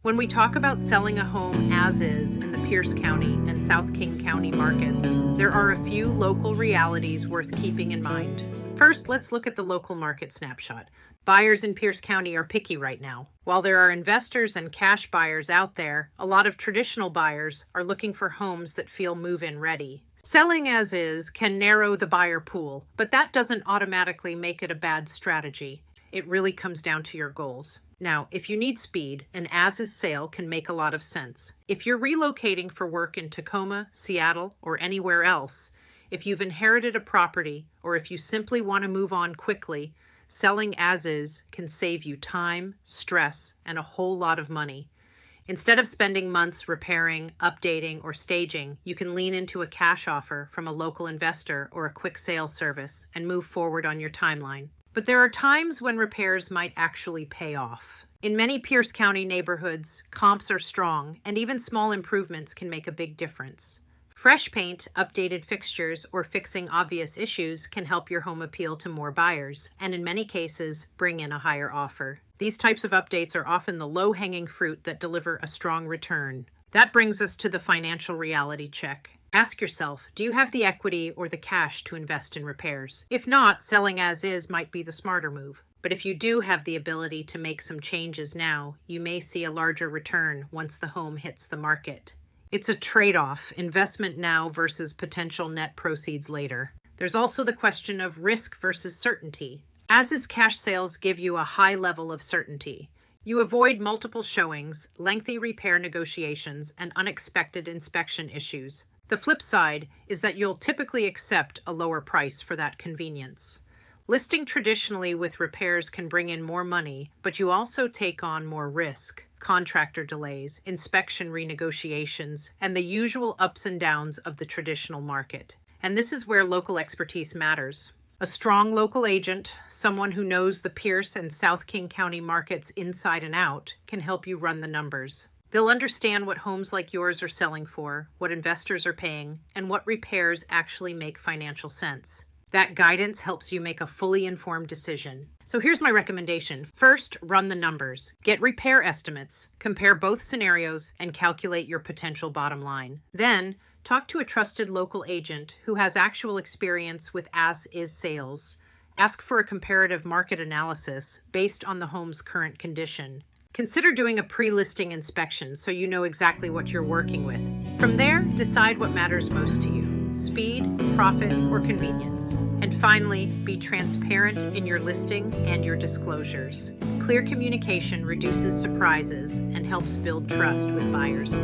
When we talk about selling a home as is in the Pierce County and South King County markets, there are a few local realities worth keeping in mind. First, let's look at the local market snapshot. Buyers in Pierce County are picky right now. While there are investors and cash buyers out there, a lot of traditional buyers are looking for homes that feel move-in ready. Selling as is can narrow the buyer pool, but that doesn't automatically make it a bad strategy. It really comes down to your goals. Now, if you need speed, an as-is sale can make a lot of sense. If you're relocating for work in Tacoma, Seattle, or anywhere else, if you've inherited a property, or if you simply want to move on quickly, selling as-is can save you time, stress, and a whole lot of money. Instead of spending months repairing, updating, or staging, you can lean into a cash offer from a local investor or a quick sale service and move forward on your timeline. But there are times when repairs might actually pay off. In many Pierce County neighborhoods, comps are strong, and even small improvements can make a big difference. Fresh paint, updated fixtures, or fixing obvious issues can help your home appeal to more buyers, and in many cases, bring in a higher offer. These types of updates are often the low-hanging fruit that deliver a strong return. That brings us to the financial reality check. Ask yourself, do you have the equity or the cash to invest in repairs? If not, selling as is might be the smarter move. But if you do have the ability to make some changes now, you may see a larger return once the home hits the market. It's a trade-off, investment now versus potential net proceeds later. There's also the question of risk versus certainty. As-is cash sales give you a high level of certainty. You avoid multiple showings, lengthy repair negotiations, and unexpected inspection issues. The flip side is that you'll typically accept a lower price for that convenience. Listing traditionally with repairs can bring in more money, but you also take on more risk, contractor delays, inspection renegotiations, and the usual ups and downs of the traditional market. And this is where local expertise matters. A strong local agent, someone who knows the Pierce and South King County markets inside and out, can help you run the numbers. They'll understand what homes like yours are selling for, what investors are paying, and what repairs actually make financial sense. That guidance helps you make a fully informed decision. So here's my recommendation. First, run the numbers. Get repair estimates, compare both scenarios, and calculate your potential bottom line. Then, talk to a trusted local agent who has actual experience with as-is sales. Ask for a comparative market analysis based on the home's current condition. Consider doing a pre-listing inspection so you know exactly what you're working with. From there, decide what matters most to you: speed, profit, or convenience. And finally, be transparent in your listing and your disclosures. Clear communication reduces surprises and helps build trust with buyers.